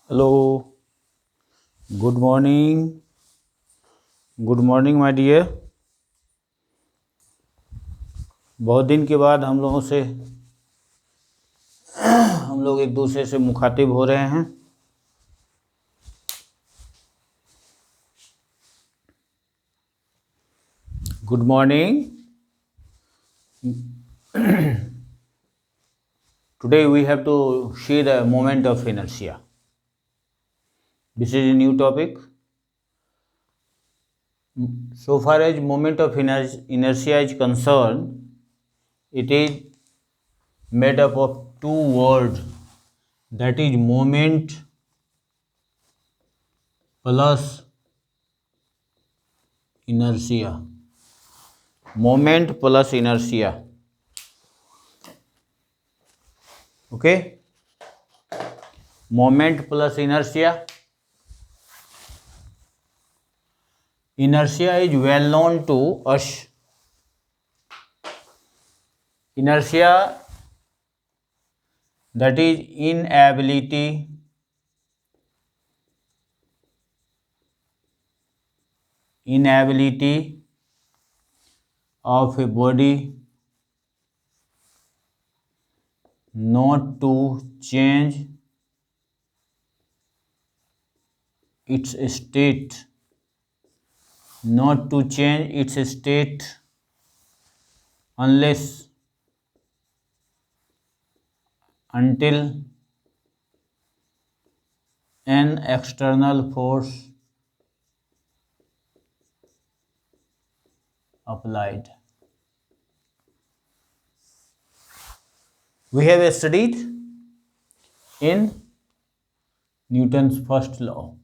Hello, good morning my dear. बहुत दिन के बाद हम लोग एक दूसरे से मुखातिब हो रहे हैं। Good morning. Today we have to see the moment of inertia. This is a new topic. So far as moment of inertia is concerned, it is made up of two words, that is moment plus inertia. Moment plus inertia. Okay? Moment plus inertia. Inertia is well known to us. Inertia, that is inability of a body not to change its state, until an external force applied. We have studied in Newton's first law.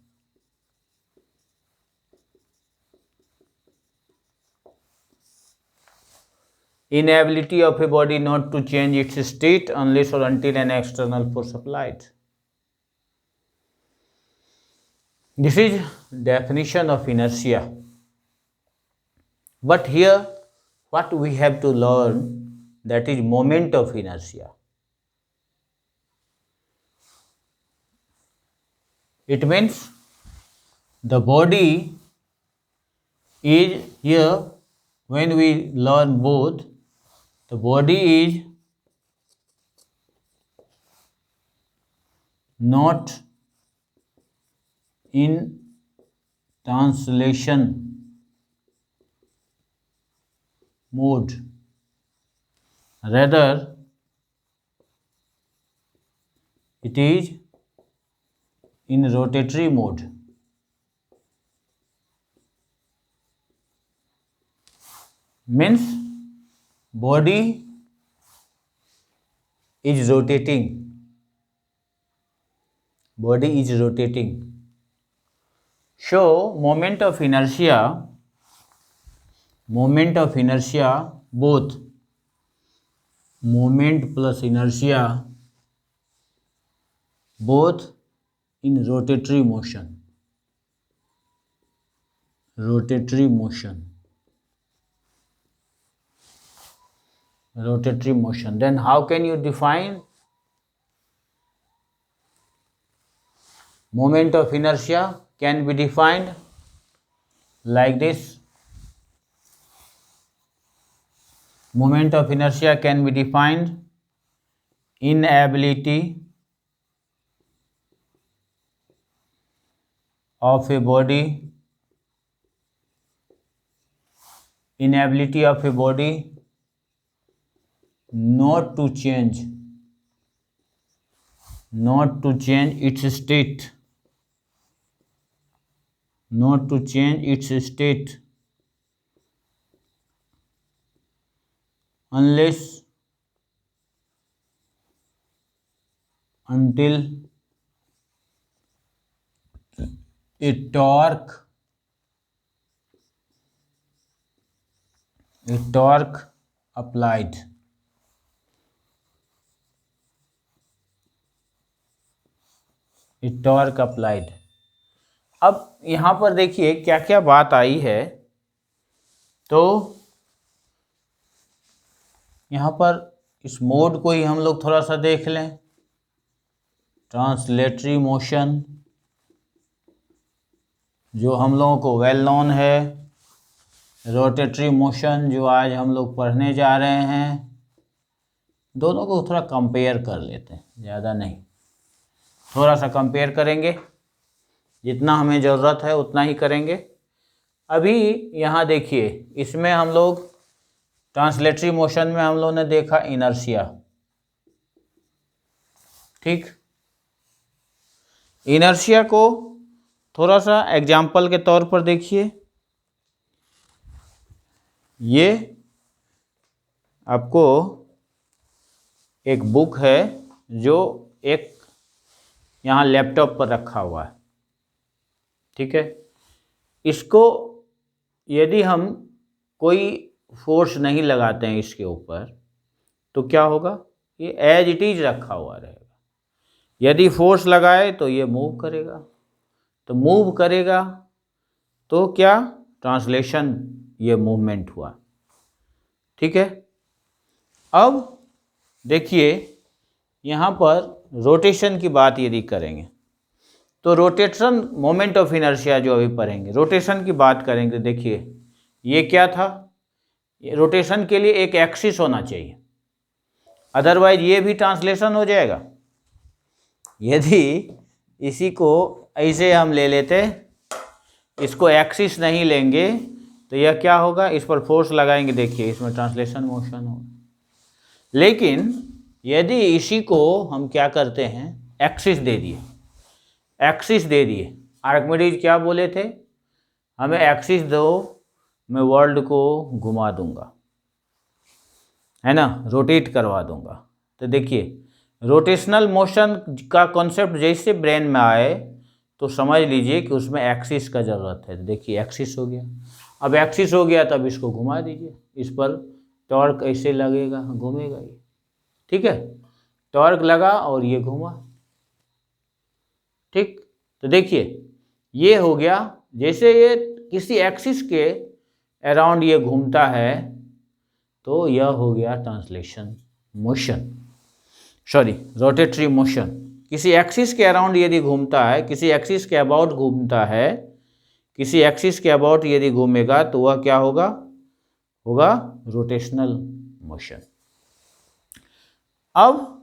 Inability of a body not to change its state unless or until an external force applied. This is definition of inertia. But here what we have to learn, that is moment of inertia. It means the body is here, when we learn both, the body is not in translation mode, rather it is in rotatory mode. Means body is rotating. So moment of inertia, both moment plus inertia, both in rotatory motion. Then how can you define moment of inertia? Can be defined like this. Moment of inertia can be defined inability of a body not to change its state, unless until a torque applied. अब यहाँ पर देखिए क्या क्या बात आई है। तो यहाँ पर इस मोड को ही हम लोग थोड़ा सा देख लें। ट्रांसलेटरी मोशन जो हम लोगों को वेल नोन है, रोटेटरी मोशन जो आज हम लोग पढ़ने जा रहे हैं। दोनों को थोड़ा कंपेयर कर लेते हैं, ज़्यादा नहीं, थोड़ा सा कंपेयर करेंगे, जितना हमें ज़रूरत है उतना ही करेंगे। अभी यहाँ देखिए, इसमें हम लोग ट्रांसलेटरी मोशन में हम लोगों ने देखा इनर्शिया, ठीक। इनर्शिया को थोड़ा सा एग्जाम्पल के तौर पर देखिए। ये आपको एक बुक है जो एक यहाँ लैपटॉप पर रखा हुआ है, ठीक है। इसको यदि हम कोई फोर्स नहीं लगाते हैं इसके ऊपर तो क्या होगा, ये एज इट इज रखा हुआ रहेगा। यदि फोर्स लगाए तो ये मूव करेगा, तो मूव करेगा तो क्या, ट्रांसलेशन, ये मूवमेंट हुआ, ठीक है। अब देखिए यहाँ पर रोटेशन की बात यदि करेंगे तो रोटेशन मोमेंट ऑफ इनर्शिया जो अभी पढ़ेंगे, रोटेशन की बात करेंगे। देखिए ये क्या था, रोटेशन के लिए एक एक्सिस होना चाहिए, अदरवाइज ये भी ट्रांसलेशन हो जाएगा। यदि इसी को ऐसे हम ले लेते, इसको एक्सिस नहीं लेंगे तो यह क्या होगा, इस पर फोर्स लगाएंगे, देखिए इसमें ट्रांसलेशन मोशन होगा। लेकिन यदि इसी को हम क्या करते हैं, एक्सिस दे दिए, एक्सिस दे दिए, आर्किमिडीज क्या बोले थे, हमें एक्सिस दो, मैं वर्ल्ड को घुमा दूंगा, है ना, रोटेट करवा दूंगा। तो देखिए रोटेशनल मोशन का कॉन्सेप्ट जैसे ब्रेन में आए तो समझ लीजिए कि उसमें एक्सिस का ज़रूरत है। देखिए एक्सिस हो गया, अब एक्सिस हो गया तो अब इसको घुमा दीजिए, इस पर टॉर्क ऐसे लगेगा, घूमेगा ये, ठीक है, टॉर्क लगा और ये घूमा, ठीक। तो देखिए ये हो गया, जैसे ये किसी एक्सिस के अराउंड ये घूमता है तो यह हो गया translation motion, sorry rotatory motion. किसी एक्सिस के अराउंड यदि घूमता है, किसी एक्सिस के अबाउट घूमता है, किसी एक्सिस के अबाउट यदि घूमेगा तो वह क्या होगा, होगा रोटेशनल मोशन। अब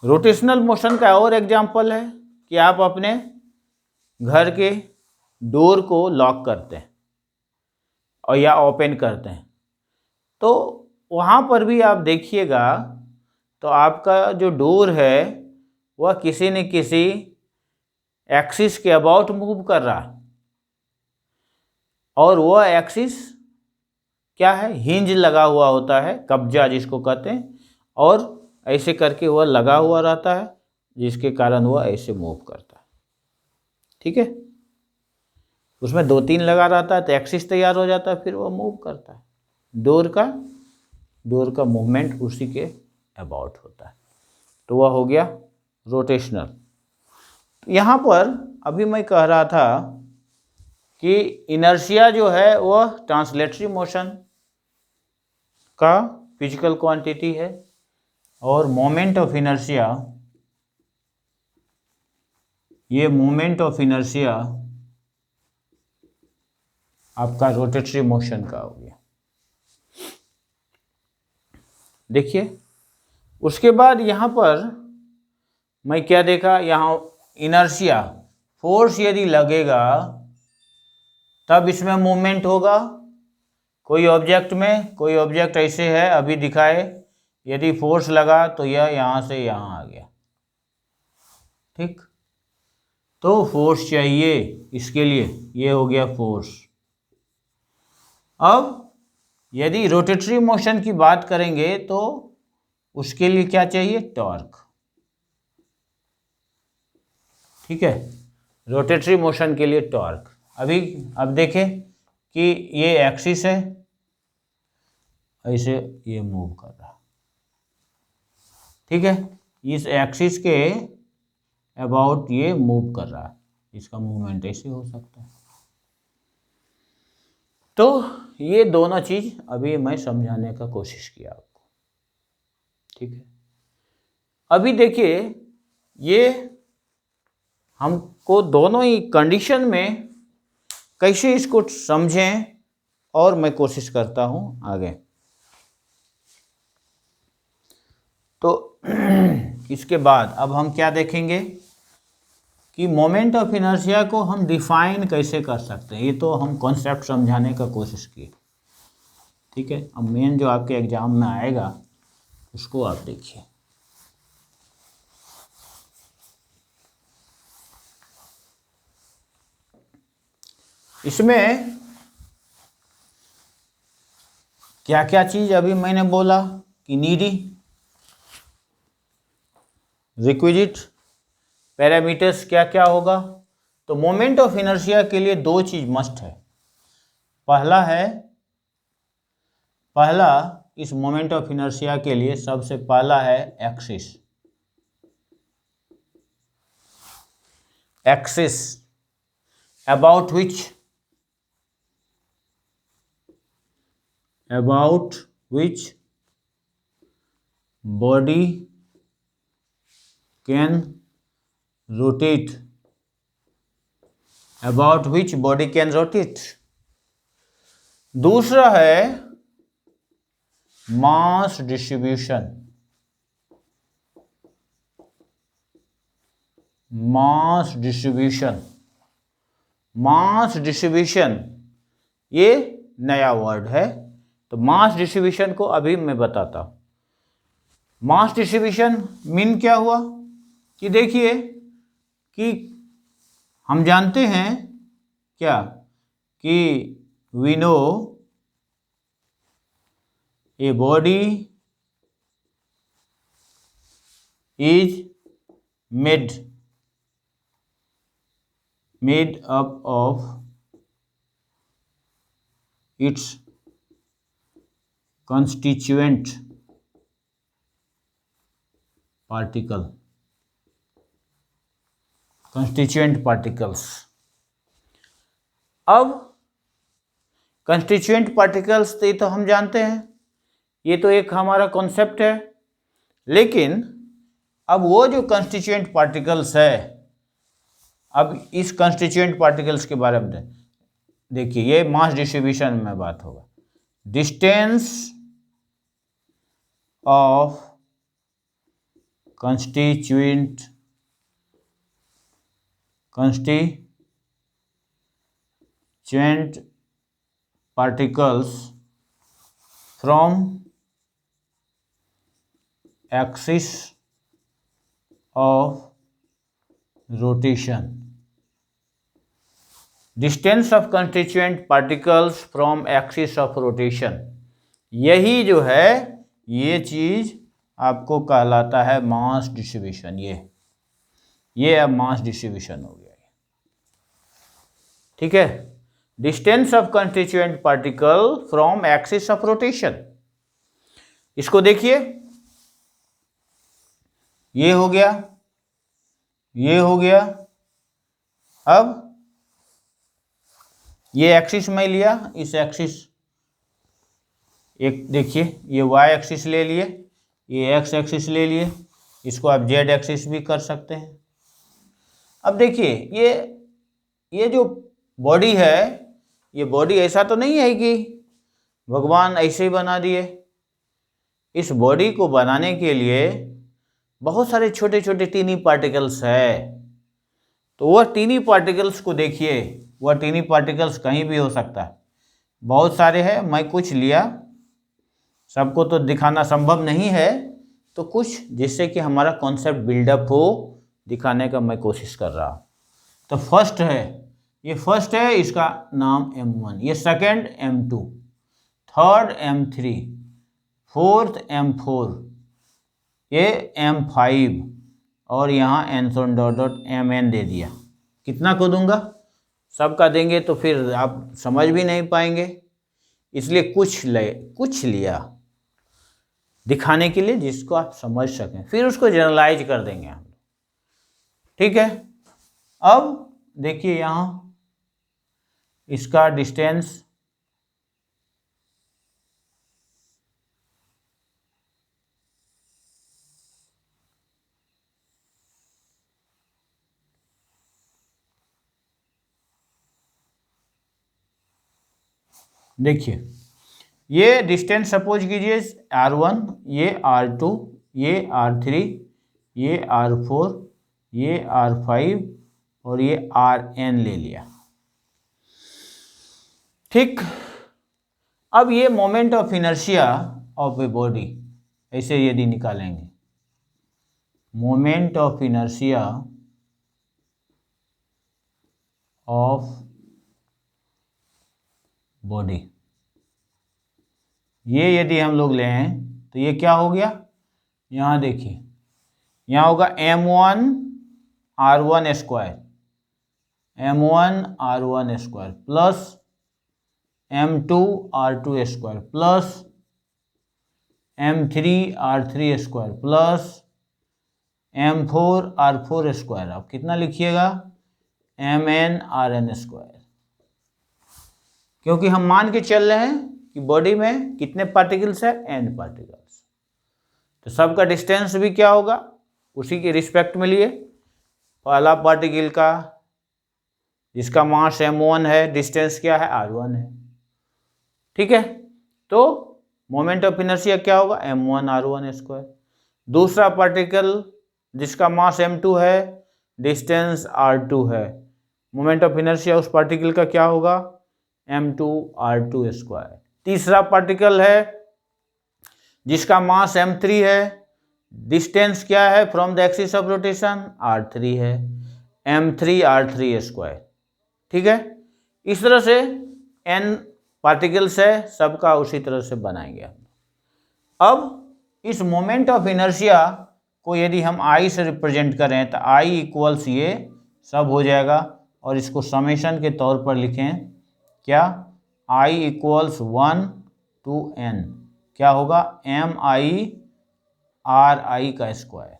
रोटेशनल मोशन का और एग्जांपल है कि आप अपने घर के डोर को लॉक करते हैं और या ओपन करते हैं, तो वहाँ पर भी आप देखिएगा तो आपका जो डोर है वह किसी न किसी एक्सिस के अबाउट मूव कर रहा है, और वह एक्सिस क्या है, हिंज लगा हुआ होता है, कब्जा जिसको कहते हैं, और ऐसे करके वह लगा हुआ रहता है, जिसके कारण वह ऐसे मूव करता है, ठीक है। उसमें 2-3 लगा रहता है तो एक्सिस तैयार हो जाता है, फिर वह मूव करता है। डोर का मूवमेंट उसी के अबाउट होता है, तो वह हो गया रोटेशनल। यहाँ पर अभी मैं कह रहा था कि इनर्शिया जो है वह ट्रांसलेटरी मोशन का फिजिकल क्वांटिटी है, और मोमेंट ऑफ इनर्शिया, ये मोमेंट ऑफ इनर्शिया आपका रोटेटरी मोशन का हो गया। देखिए उसके बाद यहाँ पर मैं क्या देखा, यहाँ इनर्शिया, फोर्स यदि लगेगा तब इसमें मूवमेंट होगा। कोई ऑब्जेक्ट में, कोई ऑब्जेक्ट ऐसे है अभी दिखाए, यदि फोर्स लगा तो यह यहाँ से यहाँ आ गया, ठीक। तो फोर्स चाहिए इसके लिए, ये हो गया फोर्स। अब यदि रोटेटरी मोशन की बात करेंगे तो उसके लिए क्या चाहिए, टॉर्क, ठीक है, रोटेटरी मोशन के लिए टॉर्क। अब देखें कि ये एक्सिस है, ऐसे ये मूव कर रहा है, ठीक है, इस एक्सिस के अबाउट ये मूव कर रहा है, इसका मूवमेंट ऐसे हो सकता है। तो ये दोनों चीज़ अभी मैं समझाने का कोशिश किया आपको, ठीक है। अभी देखिए ये हमको दोनों ही कंडीशन में कैसे इसको समझें, और मैं कोशिश करता हूं आगे। तो इसके बाद अब हम क्या देखेंगे कि मोमेंट ऑफ इनर्शिया को हम डिफाइन कैसे कर सकते हैं। ये तो हम कॉन्सेप्ट समझाने का कोशिश किए, ठीक है। अब मेन जो आपके एग्जाम में आएगा उसको आप देखिए। इसमें क्या क्या चीज अभी मैंने बोला कि नीडी, रिक्विजिट, पैरामीटर्स क्या क्या होगा। तो मोमेंट ऑफ इनर्शिया के लिए दो चीज मस्ट है। पहला इस मोमेंट ऑफ इनर्शिया के लिए सबसे पहला है axis. Axis about which body can rotate, about which body can rotate। दूसरा है mass distribution. Mass distribution, mass distribution ये नया वर्ड है। तो मास डिस्ट्रीब्यूशन को अभी मैं बताता हूं। मास डिस्ट्रीब्यूशन मीन क्या हुआ कि देखिए कि हम जानते हैं क्या कि we know a body is made up of its constituent particles। अब constituent particles तो हम जानते हैं, ये तो एक हमारा कॉन्सेप्ट है। लेकिन अब वो जो constituent particles है, अब इस कंस्टिट्यूएंट पार्टिकल्स के बारे में देखिए। ये मास डिस्ट्रीब्यूशन में बात होगा। Distance of constituent particles from axis of rotation. Distance of constituent particles from axis of rotation, यही जो है ये चीज आपको कहलाता है मास डिस्ट्रीब्यूशन। ये अब मास डिस्ट्रीब्यूशन हो गया, ठीक है। Distance of constituent particle from axis of rotation, इसको देखिए। ये हो गया, ये हो गया। अब ये एक्सिस में लिया, इस एक्सिस एक देखिए, ये वाई एक्सिस ले लिए, ये एक्स एक्सिस ले लिए, इसको आप जेड एक्सिस भी कर सकते हैं। अब देखिए ये जो बॉडी है, ये बॉडी ऐसा तो नहीं है कि भगवान ऐसे ही बना दिए। इस बॉडी को बनाने के लिए बहुत सारे छोटे छोटे टीनी पार्टिकल्स है। तो वह टीनी पार्टिकल्स को देखिए, वह टीनी पार्टिकल्स कहीं भी हो सकता है, बहुत सारे हैं। मैं कुछ लिया, सबको तो दिखाना संभव नहीं है, तो कुछ जिससे कि हमारा कॉन्सेप्ट बिल्डअप हो दिखाने का मैं कोशिश कर रहा हूँ। तो फर्स्ट है, ये फर्स्ट है, इसका नाम M1, ये second M2, third M3, fourth M4, ये M5, और यहाँ Mn दे दिया। कितना को दूंगा, सबका देंगे तो फिर आप समझ भी नहीं पाएंगे, इसलिए कुछ लिया दिखाने के लिए जिसको आप समझ सकें, फिर उसको जनरलाइज कर देंगे हम, ठीक है। अब देखिए यहाँ इसका डिस्टेंस देखिए ये डिस्टेंस सपोज कीजिए r1, ये r2, ये r3, ये r4, ये r5 और ये rn ले लिया। ठीक, अब ये moment of inertia of a body ऐसे यदि निकालेंगे, moment of inertia of body, ये यदि हम लोग लें तो ये क्या हो गया, यहाँ देखिए, यहाँ होगा m1 r1 square, m1 r1 square plus m2 r2 square plus m3 r3 square plus m4 r4 square. आप कितना लिखिएगा, mn rn स्क्वायर, क्योंकि हम मान के चल रहे हैं कि बॉडी में कितने पार्टिकल्स है, n पार्टिकल्स, तो सबका डिस्टेंस भी क्या होगा उसी के रिस्पेक्ट में लिए। पहला पार्टिकल का जिसका मास m1 है, डिस्टेंस क्या है, r1 है। ठीक है, तो मोमेंट ऑफ इनर्शिया क्या होगा, m1 r1 स्क्वायर। दूसरा पार्टिकल जिसका मास m2 है, डिस्टेंस r2 है, मोमेंट ऑफ इनर्शिया उस पार्टिकल का क्या होगा, m2 r2 स्क्वायर। तीसरा पार्टिकल है जिसका मास m3 है, डिस्टेंस क्या है from the axis of rotation, r3 है, m3 r3 स्क्वायर। ठीक है, इस तरह से n पार्टिकल्स है, सबका उसी तरह से बनाएंगे। अब इस मोमेंट ऑफ इनर्शिया को यदि हम I से रिप्रेजेंट करें तो I इक्वल्स ये सब हो जाएगा, और इसको समेशन के तौर पर लिखें, क्या, I इक्वल्स 1 to n, क्या होगा, mi ri का स्क्वायर।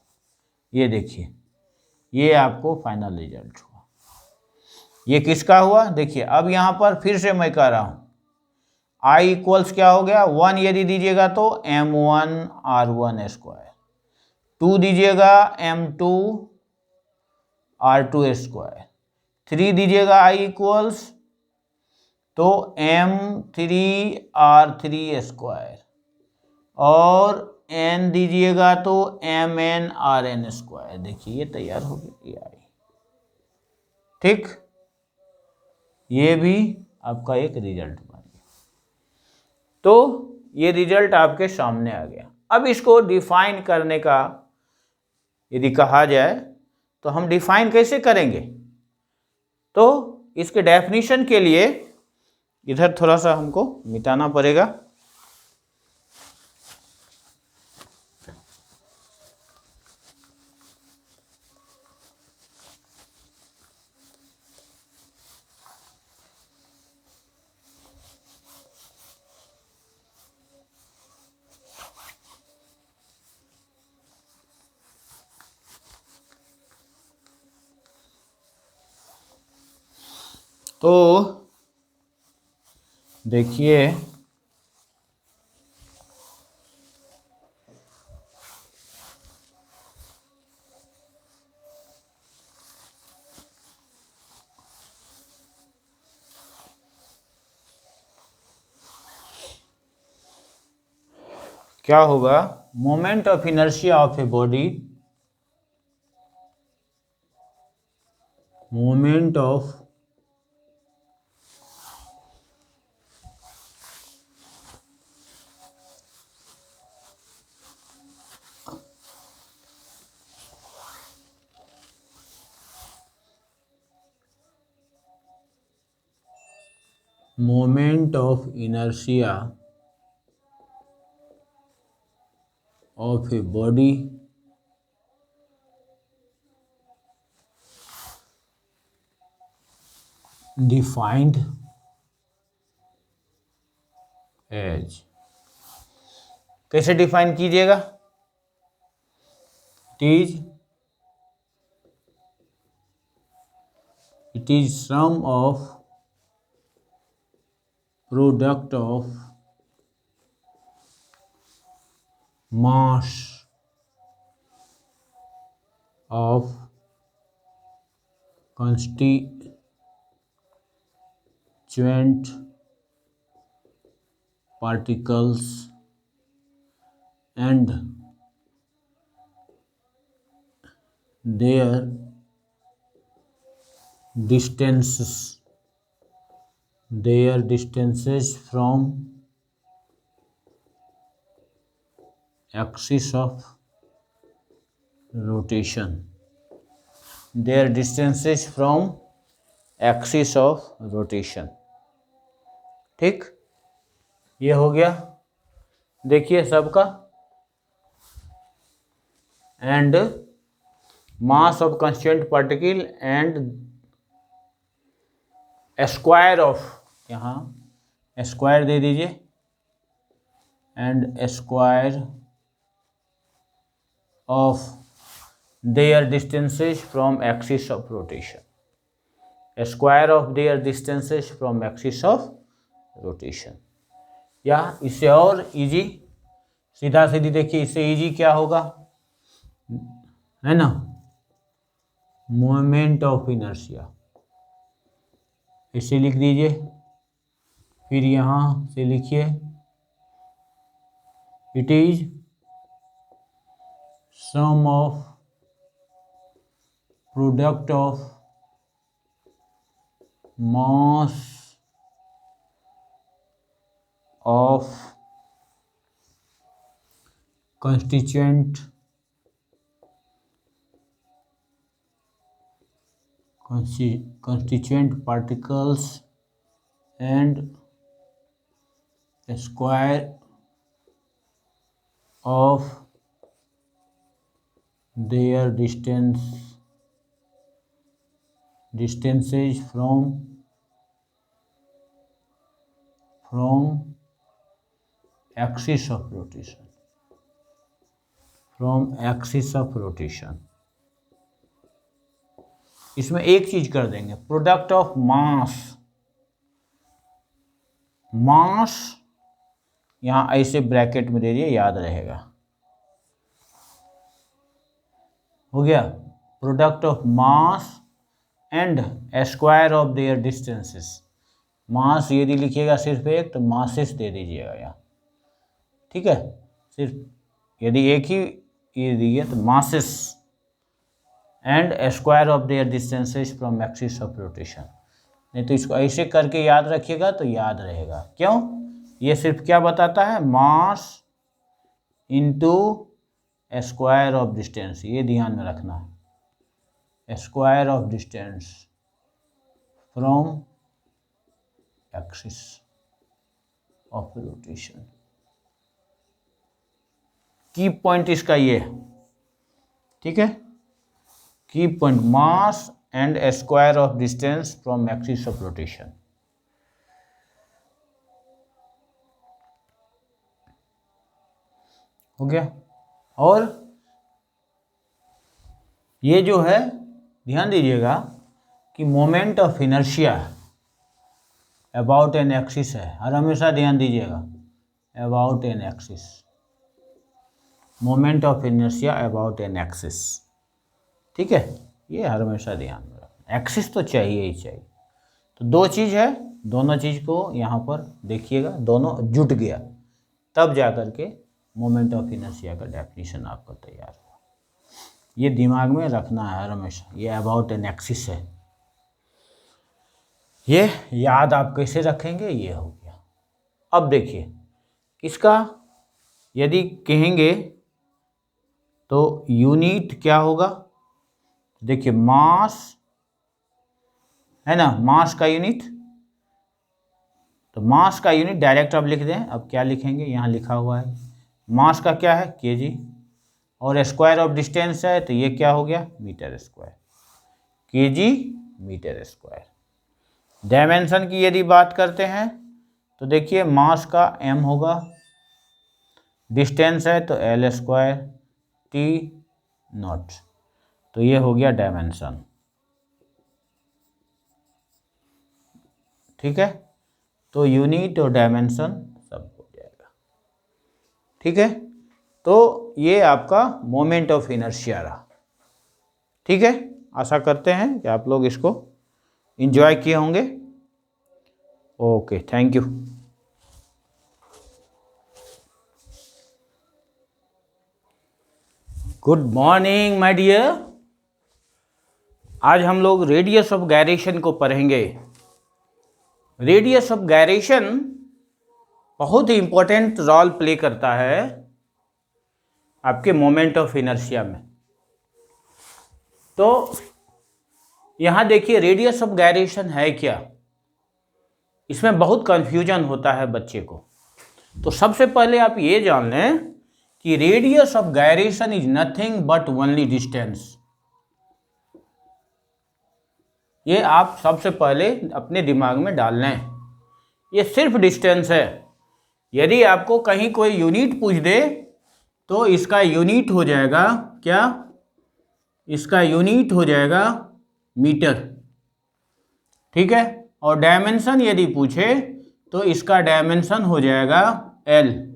ये देखिए, ये आपको फाइनल रिजल्ट हुआ। ये किसका हुआ, देखिए अब यहाँ पर फिर से मैं कह रहा हूँ, I इक्वल्स क्या हो गया, 1 यदि दीजिएगा तो m1 r1 स्क्वायर, 2 दीजिएगा m2 r2 स्क्वायर, 3 दीजिएगा I इक्वल्स तो m3 r3 स्क्वायर, और n दीजिएगा तो mn rn स्क्वायर। देखिए ये तैयार हो गई I। ठीक, ये भी आपका एक रिजल्ट बन गया। तो ये रिजल्ट आपके सामने आ गया। अब इसको डिफाइन करने का यदि कहा जाए तो हम डिफाइन कैसे करेंगे, तो इसके डेफिनेशन के लिए इधर थोड़ा सा हमको मिटाना पड़ेगा। तो देखिए, क्या होगा, moment of inertia of a body, moment of inertia of a body defined as, कैसे डिफाइन कीजिएगा, it is sum of product of mass of constituent particles and their distances from axis of rotation, their distances from axis of rotation। ठीक, ये हो गया, देखिए सबका। And mass of constituent particle and square of, यहाँ square दे दीजिए, and square of their distances from axis of rotation, square of their distances from axis of rotation. या इससे और इजी, सीधा सीधी देखिए, इससे इजी क्या होगा, है ना, मोमेंट ऑफ इनर्शिया, इसे लिख दीजिए। फिर यहाँ से लिखिए, it is sum of product of mass of constituent particles and square of their distances from axis of rotation, from axis of rotation। इसमें एक चीज कर देंगे, प्रोडक्ट ऑफ मास यहां ऐसे ब्रैकेट में दे दिए, याद रहेगा, हो गया, product of mass and square of their distances. Mass यदि लिखिएगा सिर्फ एक, तो मासेस दे दीजिएगा यहाँ, ठीक है, सिर्फ यदि एक ही ये दिए तो masses and square of their distances from axis of rotation. नहीं तो इसको ऐसे करके याद रखिएगा तो याद रहेगा। क्यों, ये सिर्फ क्या बताता है, mass into square of distance, ये ध्यान में रखना है, square of distance from axis of rotation. की पॉइंट इसका ये, ठीक है, की point mass and square of distance from axis of rotation. हो गया। और ये जो है ध्यान दीजिएगा कि moment of inertia about an axis है, हर हमेशा ध्यान दीजिएगा, about an axis, moment of inertia about an axis, ठीक है, ये हर हमेशा ध्यान में रखना, एक्सिस तो चाहिए ही चाहिए। तो दो चीज़ है, दोनों चीज़ को यहाँ पर देखिएगा, दोनों जुट गया, तब जा कर के मोमेंट ऑफ इनर्शिया का डेफिनेशन आपका तैयार हुआ। ये दिमाग में रखना है हर हमेशा, ये अबाउट एन एक्सिस है, ये याद आप कैसे रखेंगे, ये हो गया। अब देखिए इसका यदि कहेंगे तो यूनिट क्या होगा, देखिए मास है ना, मास का यूनिट, तो मास का यूनिट डायरेक्ट आप लिख दें। अब क्या लिखेंगे, यहाँ लिखा हुआ है मास का क्या है, केजी, और स्क्वायर ऑफ डिस्टेंस है तो ये क्या हो गया, metre square, kg metre square. Dimension की यदि बात करते हैं तो देखिए मास का m होगा, डिस्टेंस है तो l स्क्वायर t नॉट, तो ये हो गया डायमेंशन, ठीक है। तो यूनिट और डायमेंशन सब हो जाएगा, ठीक है। तो ये आपका मोमेंट ऑफ इनर्शिया रहा, ठीक है। आशा करते हैं कि आप लोग इसको एंजॉय किए होंगे। Okay, thank you. Good morning my dear. आज हम लोग रेडियस ऑफ गायरेशन को पढ़ेंगे। रेडियस ऑफ गायरेशन बहुत ही इंपॉर्टेंट रोल प्ले करता है आपके मोमेंट ऑफ इनर्शिया में। तो यहाँ देखिए रेडियस ऑफ गायरेशन है क्या, इसमें बहुत कंफ्यूजन होता है बच्चे को। तो सबसे पहले आप ये जान लें कि radius of gyration is nothing but only distance. ये आप सबसे पहले अपने दिमाग में डाल लें, ये सिर्फ डिस्टेंस है। यदि आपको कहीं कोई यूनिट पूछ दे तो इसका यूनिट हो जाएगा क्या, इसका यूनिट हो जाएगा मीटर, ठीक है। और डायमेंशन यदि पूछे तो इसका डायमेंशन हो जाएगा एल,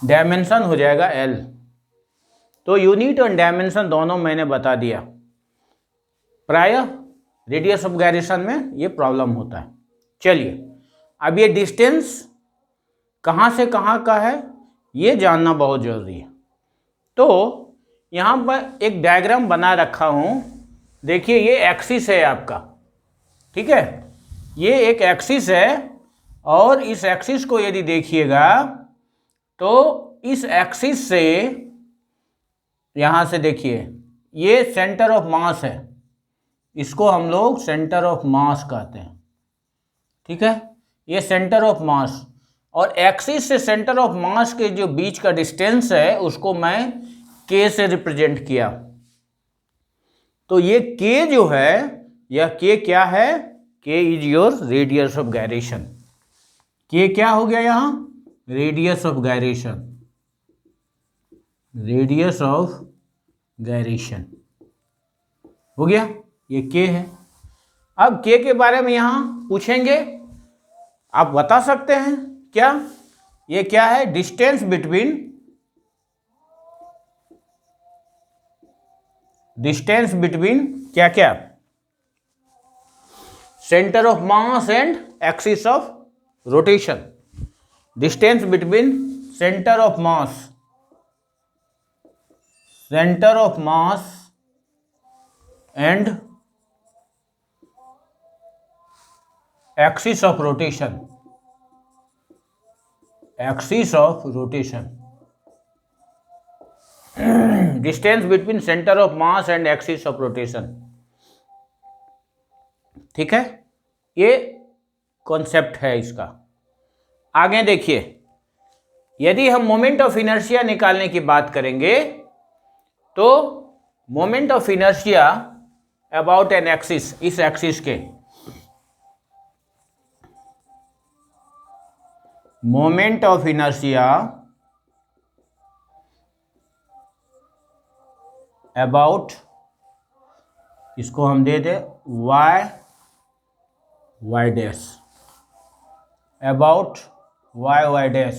डायमेंशन हो जाएगा एल। तो यूनिट और डायमेंशन दोनों मैंने बता दिया। प्राय रेडियस ऑफ गायरेशन में ये प्रॉब्लम होता है। चलिए अब ये डिस्टेंस कहाँ से कहाँ का है ये जानना बहुत ज़रूरी है। तो यहाँ पर एक डायग्राम बना रखा हूँ, देखिए ये एक्सिस है आपका, ठीक है। ये एक एक्सिस है और इस एक्सिस को यदि देखिएगा तो इस एक्सिस से यहाँ से देखिए ये सेंटर ऑफ मास है, इसको हम लोग सेंटर ऑफ मास कहते हैं, ठीक है। ये सेंटर ऑफ मास और एक्सिस से सेंटर ऑफ मास के जो बीच का डिस्टेंस है उसको मैं के से रिप्रेजेंट किया। तो ये के जो है, यह के क्या है, के is your radius of gyration. के क्या हो गया यहाँ, radius of gyration, radius of gyration हो गया, ये के है। अब के के बारे में यहाँ पूछेंगे, आप बता सकते हैं क्या, ये क्या है, डिस्टेंस बिटवीन, डिस्टेंस बिटवीन क्या क्या, centre of mass and axis of rotation. Distance between centre of mass, centre of mass and axis of rotation, axis of rotation. Distance between centre of mass and axis of rotation, ठीक है। ये concept है इसका। आगे देखिए, यदि हम moment of inertia निकालने की बात करेंगे तो moment of inertia about an axis, इस एक्सिस के मोमेंट ऑफ इनर्शिया अबाउट, इसको हम दे दे Y Y dash, about Y Y dash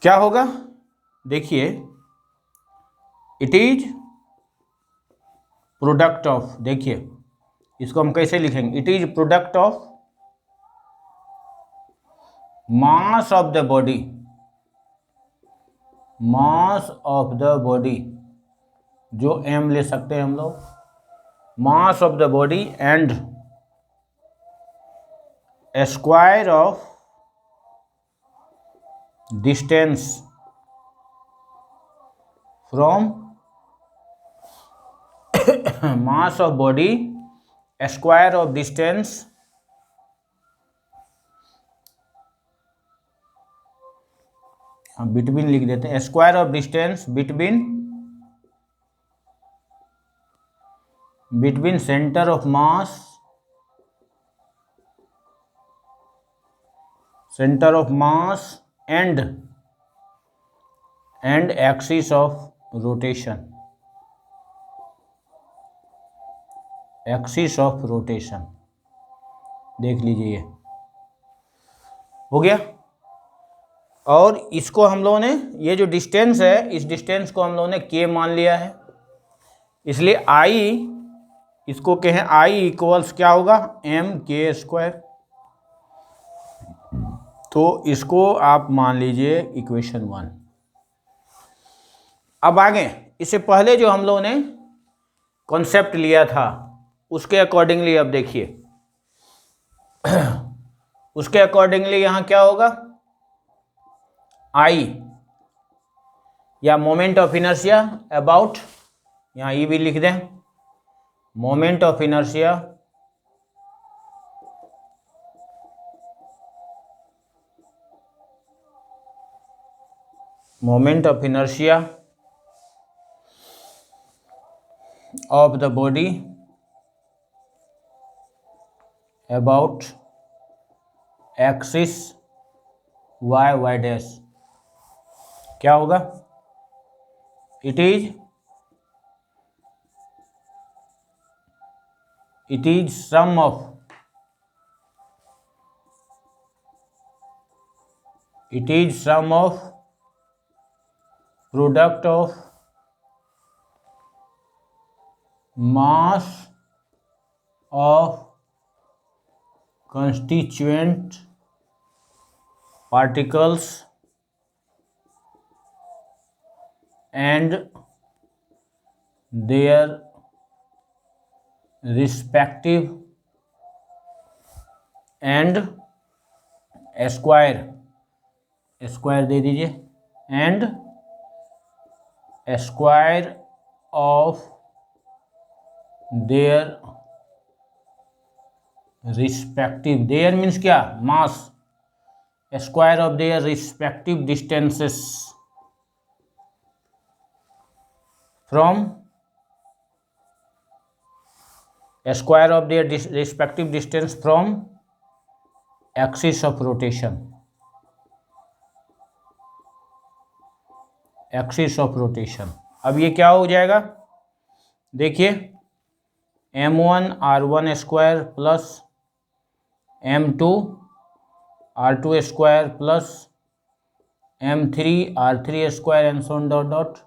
क्या होगा, देखिए इट इज प्रोडक्ट ऑफ, देखिए इसको हम कैसे लिखेंगे, it is product of mass of the body, mass of the body, जो एम ले सकते हैं हम लोग, mass of the body and square of distance from mass of body square of distance हम बिटवीन लिख देते हैं, square of distance between, between centre of mass, centre of mass and axis of rotation, axis of rotation. देख लीजिए ये हो गया। और इसको हम लोगों ने, ये जो डिस्टेंस है इस डिस्टेंस को हम लोगों ने के मान लिया है, इसलिए आई, इसको कहें आई इक्वल्स क्या होगा, एम के स्क्वायर। तो इसको आप मान लीजिए इक्वेशन 1। अब आगे, इससे पहले जो हम लोगों ने कॉन्सेप्ट लिया था उसके अकॉर्डिंगली अब देखिए, उसके अकॉर्डिंगली यहां क्या होगा, आई या मोमेंट ऑफ इनर्शिया अबाउट, यहां ई भी लिख दें, moment of inertia of the body about axis y dash, क्या होगा, it is sum of product of mass of constituent particles and their respective and square दे दीजिए, and square of their respective, their means क्या, mass, square of their respective distances from, square of their respective distance from axis of rotation, axis of rotation. अब ये क्या हो जाएगा, देखिए m1 r1 square plus m2 r2 square plus m3 r3 square and so on dot dot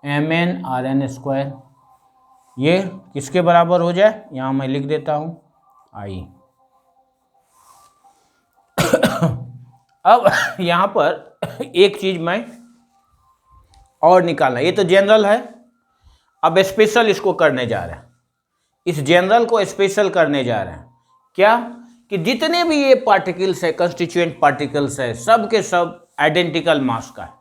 mn rn square, ये किसके बराबर हो जाए, यहाँ मैं लिख देता हूँ आई। अब यहाँ पर एक चीज मैं और निकालना, ये तो जनरल है, अब स्पेशल इसको करने जा रहे हैं, इस जनरल को स्पेशल करने जा रहे हैं, क्या कि जितने भी ये पार्टिकल्स है, कंस्टिट्यूएंट पार्टिकल्स है, सब के सब आइडेंटिकल मास का है,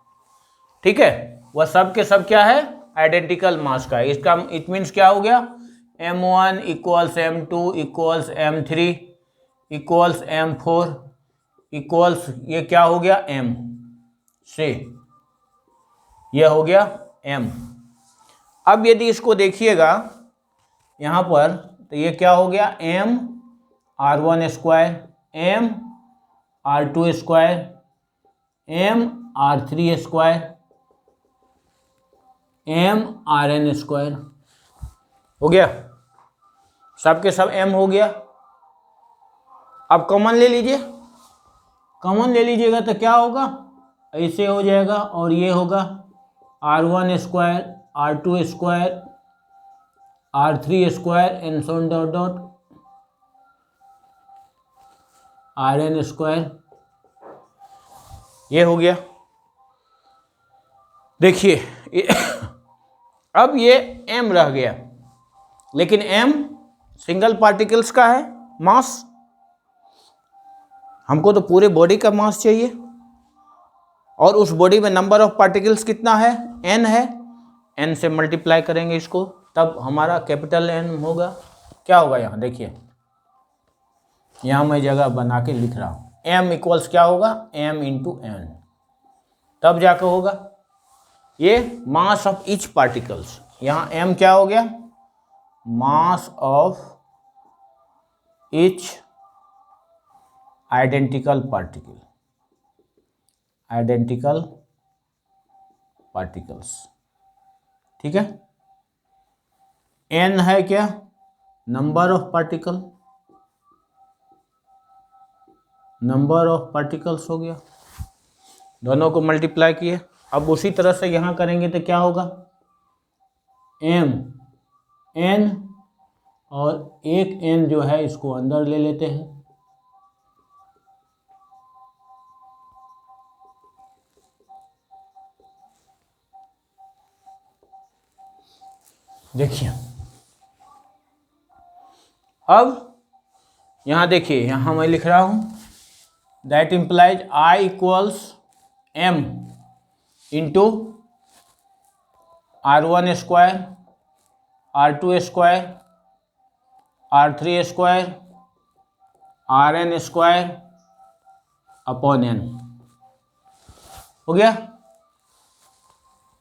ठीक है, वह सब के सब क्या है, आइडेंटिकल मास का है। इसका इट मीन्स क्या हो गया, m1 equals m2 equals m3 equals m4 equals, ये क्या हो गया, m से, ये हो गया m। अब यदि इसको देखिएगा यहाँ पर, तो ये क्या हो गया, m r1 square, m r2 square, m r3 square, m rn square, हो गया, सब के सब m हो गया। अब कॉमन ले लीजिए, कॉमन ले लीजिएगा तो क्या होगा, ऐसे हो जाएगा, और ये होगा r1 square, r2 square, r3 square and so on dot dot rn square, ये हो गया। देखिए अब ये m रह गया, लेकिन m सिंगल पार्टिकल्स का है मास, हमको तो पूरे बॉडी का मास चाहिए, और उस बॉडी में नंबर ऑफ पार्टिकल्स कितना है, n है, n से मल्टीप्लाई करेंगे इसको, तब हमारा कैपिटल N होगा। क्या होगा यहाँ देखिए, यहाँ मैं जगह बना के लिख रहा हूँ, m इक्वल्स क्या होगा, m इंटू n, तब जाकर होगा ये मास ऑफ ईच पार्टिकल्स, यहाँ m क्या हो गया, mass of each identical particle, identical particles, ठीक है, n है क्या, number of particle, number of particles हो गया, दोनों को मल्टीप्लाई किए। अब उसी तरह से यहां करेंगे तो क्या होगा, m n, और एक n जो है इसको अंदर ले लेते हैं, देखिए अब यहाँ देखिए, यहाँ मैं लिख रहा हूँ that implies I equals M into R1 square, R2 square, R3 square, Rn square upon n। हो गया,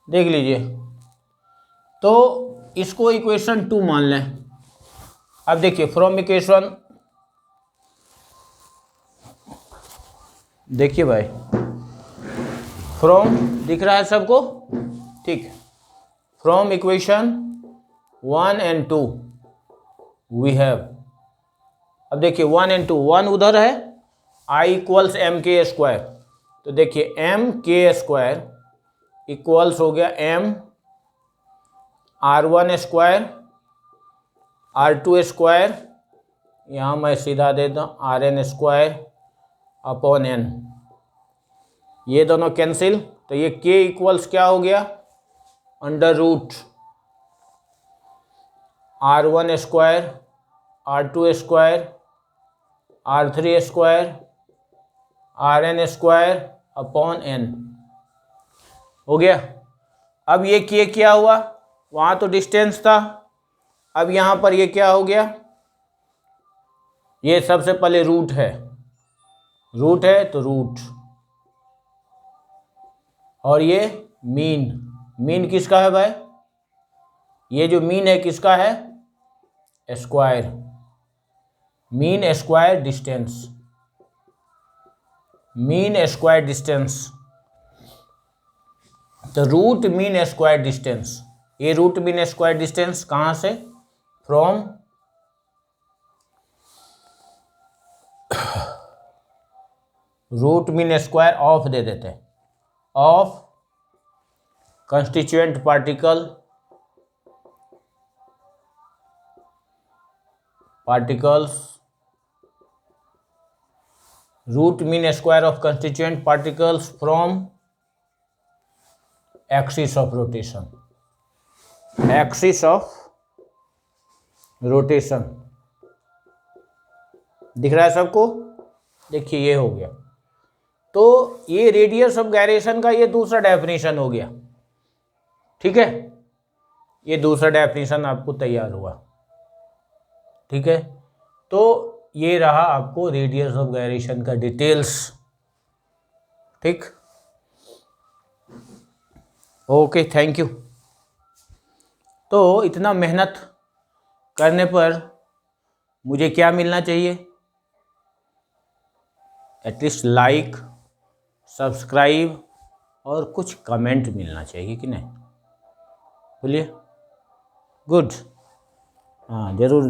देख लीजिए। तो इसको इक्वेशन 2 मान लें। अब देखिए फ्रॉम इक्वेशन, देखिए भाई फ्रॉम दिख रहा है सबको, ठीक। From equation 1 and 2 we have, अब देखिए 1 and 2, 1 उधर है, I equals M K square, तो देखिए एम के स्क्वायर इक्वल्स हो गया M R1 square, R2 square, यहाँ मैं सीधा देता हूँ Rn स्क्वायर अपॉन n। ये दोनों कैंसिल, तो ये k इक्वल्स क्या हो गया, under root R1 square, R2 square, R3 square, Rn square upon n। हो गया। अब ये k क्या हुआ, वहाँ तो डिस्टेंस था, अब यहाँ पर ये क्या हो गया, ये सबसे पहले रूट है, रूट है तो रूट, और ये मीन, मीन किसका है भाई, ये जो मीन है किसका है, square, mean square distance, mean square distance, तो रूट मीन स्क्वायर डिस्टेंस, ये रूट मीन स्क्वायर डिस्टेंस कहाँ से, from root mean square of दे देते हैं, of constituent particles, root mean square of constituent particles from axis of rotation, axis of rotation, दिख रहा है सबको, देखिए ये हो गया। तो ये रेडियस ऑफ गायरेशन का ये दूसरा डेफिनेशन हो गया, ठीक है, ये दूसरा डेफिनेशन आपको तैयार हुआ, ठीक है। तो ये रहा आपको रेडियस ऑफ गायरेशन का डिटेल्स, ठीक। Okay, thank you. तो इतना मेहनत करने पर मुझे क्या मिलना चाहिए, एटलीस्ट लाइक, सब्सक्राइब और कुछ कमेंट मिलना चाहिए कि नहीं, बोलिए। गुड, हाँ ज़रूर